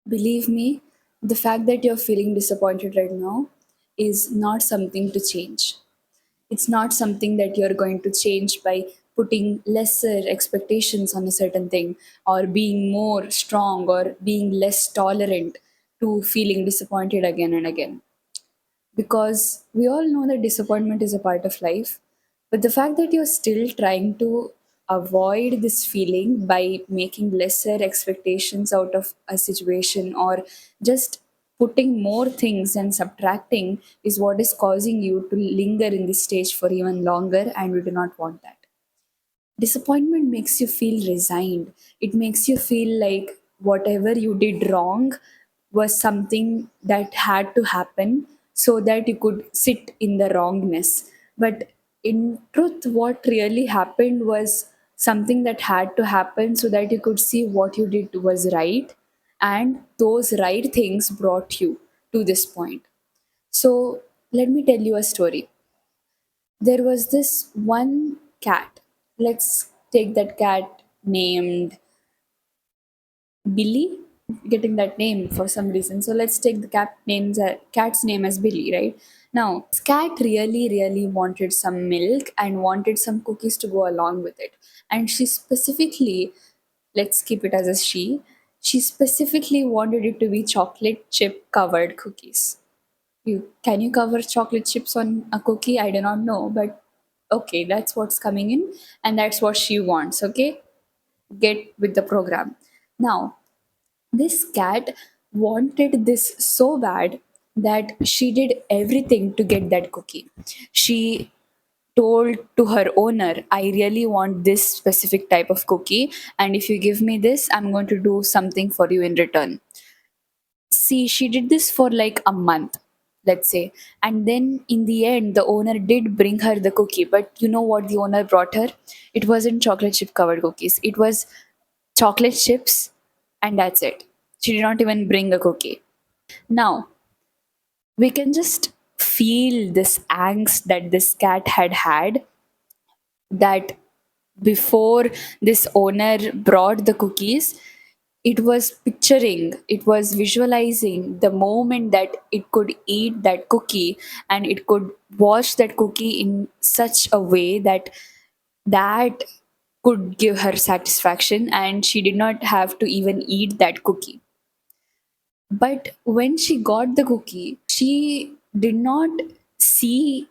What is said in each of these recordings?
Believe me, the fact that you're feeling disappointed right now is not something to change. It's not something that you're going to change by putting lesser expectations on a certain thing or being more strong or being less tolerant to feeling disappointed again and again. Because we all know that disappointment is a part of life, but the fact that you're still trying to avoid this feeling by making lesser expectations out of a situation or just putting more things and subtracting is what is causing you to linger in this stage for even longer, and we do not want that. Disappointment makes you feel resigned. It makes you feel like whatever you did wrong was something that had to happen so that you could sit in the wrongness. But in truth, what really happened was something that had to happen so that you could see what you did was right, and those right things brought you to this point. So, let me tell you a story. There was this one cat. Let's take that cat named Billy. Getting that name for some reason. So let's take the cat's name as Billy, right? Now, this cat really wanted some milk and wanted some cookies to go along with it. And she specifically, let's keep it as a she specifically wanted it to be chocolate chip covered cookies. Can you cover chocolate chips on a cookie? I do not know, but okay, that's what's coming in, and that's what she wants. Okay, get with the program. Now, this cat wanted this so bad that she did everything to get that cookie. She told to her owner, I really want this specific type of cookie, and if you give me this, I'm going to do something for you in return. See, she did this for like a month, let's say. And then in the end, the owner did bring her the cookie. But you know what the owner brought her? It wasn't chocolate chip covered cookies, it was chocolate chips, and that's it. She did not even bring a cookie. Now, we can just feel this angst that this cat had had, that before this owner brought the cookies, it was picturing, it was visualizing the moment that it could eat that cookie, and it could wash that cookie in such a way that that could give her satisfaction, and she did not have to even eat that cookie. But when she got the cookie, she did not see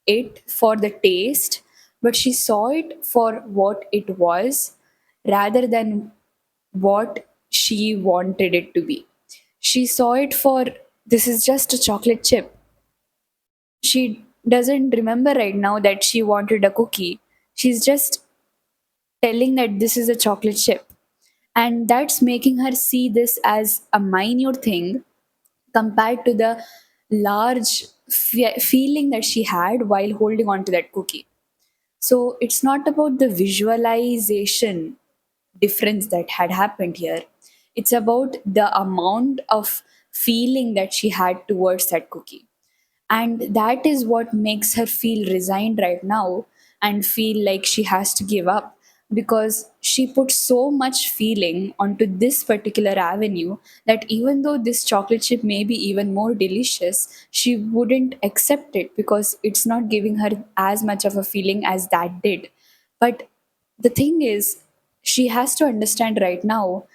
it for the taste, but she saw it for what it was rather than what she wanted it to be. She saw it for, this is just a chocolate chip. She doesn't remember right now that she wanted a cookie. She's just telling that this is a chocolate chip. And that's making her see this as a minute thing compared to the large feeling that she had while holding on to that cookie. So it's not about the visualization difference that had happened here. It's about the amount of feeling that she had towards that cookie. And that is what makes her feel resigned right now and feel like she has to give up, because she put so much feeling onto this particular avenue that even though this chocolate chip may be even more delicious, she wouldn't accept it because it's not giving her as much of a feeling as that did. But the thing is, she has to understand right now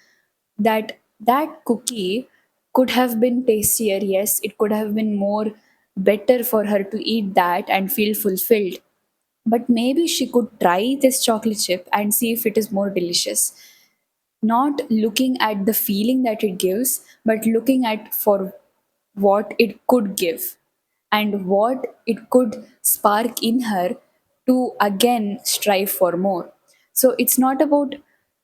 that that cookie could have been tastier. Yes, it could have been more better for her to eat that and feel fulfilled, but maybe she could try this chocolate chip and see if it is more delicious, not looking at the feeling that it gives, but looking at for what it could give and what it could spark in her to again strive for more. So it's not about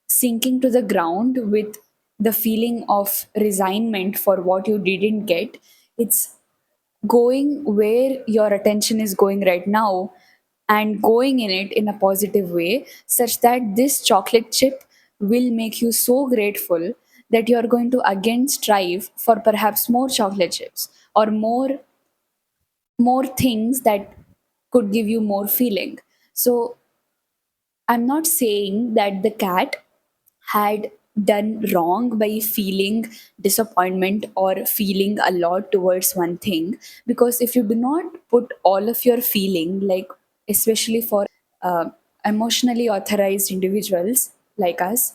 sinking to the ground with the feeling of resignment for what you didn't get. It's going where your attention is going right now and going in it in a positive way, such that this chocolate chip will make you so grateful that you're going to again strive for perhaps more chocolate chips or more things that could give you more feeling. So I'm not saying that the cat had done wrong by feeling disappointment or feeling a lot towards one thing. Because if you do not put all of your feeling, like especially for uh, emotionally authorized individuals like us,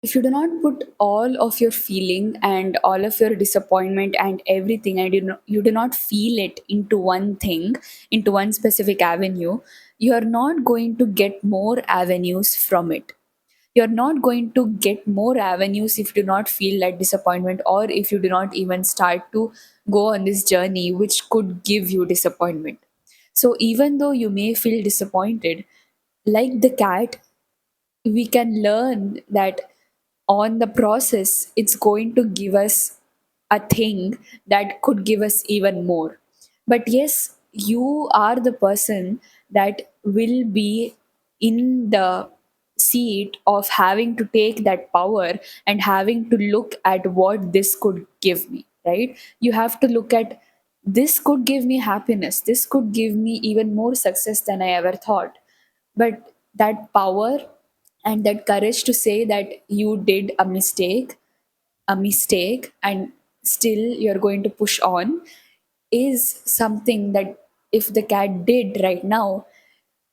if you do not put all of your feeling and all of your disappointment and everything, and you do not feel it into one thing, into one specific avenue, you are not going to get more avenues from it. You're not going to get more avenues if you do not feel that disappointment, or if you do not even start to go on this journey which could give you disappointment. So even though you may feel disappointed, like the cat, we can learn that on the process it's going to give us a thing that could give us even more. But yes, you are the person that will be in the seat of having to take that power and having to look at what this could give me, right? You have to look at, this could give me happiness, this could give me even more success than I ever thought. But that power and that courage to say that you did a mistake and still you're going to push on, is something that if the cat did right now,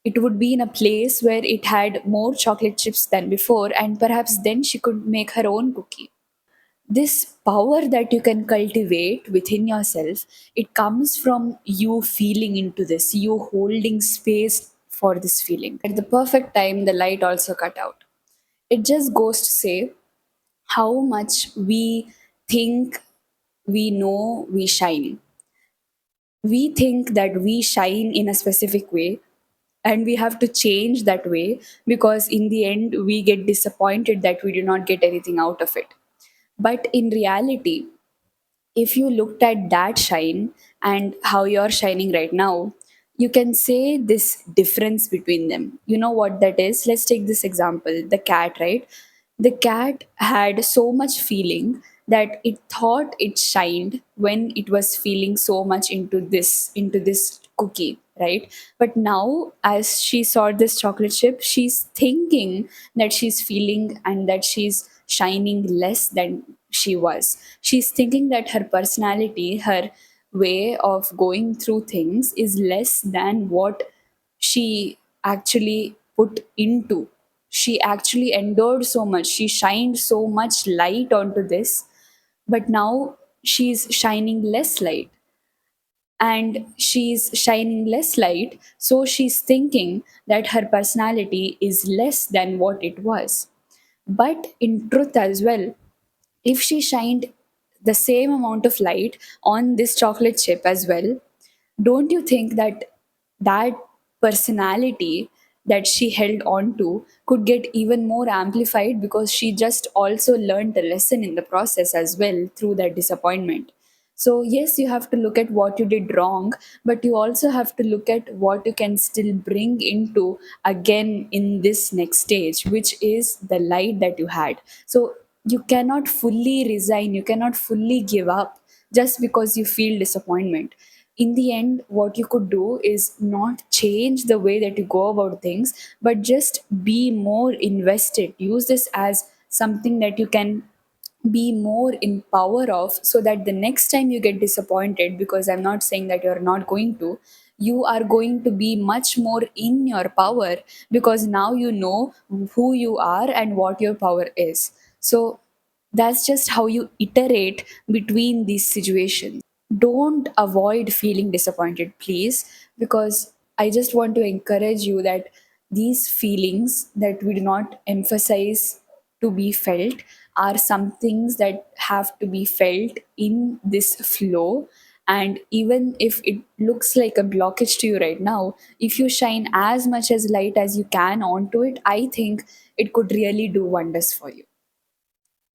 it would be in a place where it had more chocolate chips than before, and perhaps then she could make her own cookie. This power that you can cultivate within yourself, it comes from you feeling into this, you holding space for this feeling. At the perfect time, the light also cut out. It just goes to say how much we think we know we shine. We think that we shine in a specific way, and we have to change that way, because in the end we get disappointed that we do not get anything out of it. But in reality, if you looked at that shine and how you're shining right now, you can say this difference between them. You know what that is? Let's take this example, the cat, right? The cat had so much feeling that it thought it shined when it was feeling so much into this cookie, right? But now as she saw this chocolate chip, she's thinking that she's feeling and that she's shining less than she was. She's thinking that her personality, her way of going through things is less than what she actually put into. She actually endured so much, she shined so much light onto this, but now she's shining less light. And she's shining less light, so she's thinking that her personality is less than what it was. But in truth as well, if she shined the same amount of light on this chocolate chip as well, don't you think that that personality that she held on to could get even more amplified, because she just also learned a lesson in the process as well through that disappointment? So yes, you have to look at what you did wrong, but you also have to look at what you can still bring into again in this next stage, which is the light that you had. So you cannot fully resign, you cannot fully give up just because you feel disappointment. In the end, what you could do is not change the way that you go about things, but just be more invested. Use this as something that you can be more in power of, so that the next time you get disappointed, because I'm not saying that you're not going to, you are going to be much more in your power, because now you know who you are and what your power is. So that's just how you iterate between these situations. Don't avoid feeling disappointed, please, because I just want to encourage you that these feelings that we do not emphasize to be felt are some things that have to be felt in this flow. And even if it looks like a blockage to you right now, if you shine as much as light as you can onto it, I think it could really do wonders for you.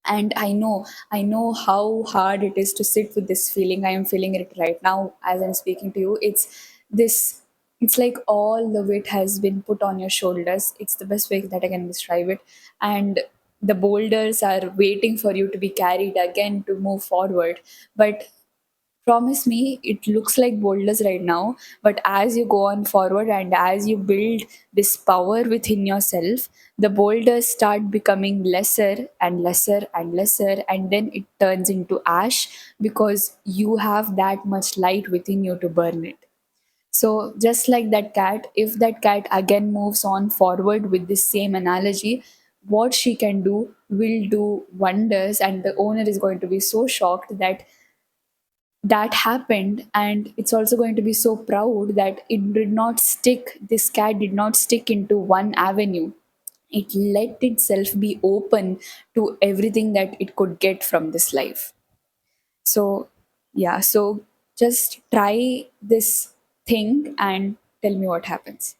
And I know how hard it is to sit with this feeling. I am feeling it right now as I'm speaking to you. This it's like all the weight has been put on your shoulders. It's the best way that I can describe it. And the boulders are waiting for you to be carried again to move forward. But Promise me, it looks like boulders right now, but as you go on forward and as you build this power within yourself, the boulders start becoming lesser and lesser and lesser, and then it turns into ash because you have that much light within you to burn it. So, just like that cat, if that cat again moves on forward with this same analogy, what she can do will do wonders, and the owner is going to be so shocked that that happened. And it's also going to be so proud that it did not stick, this cat did not stick into one avenue. It let itself be open to everything that it could get from this life. So, yeah, so just try this thing and tell me what happens.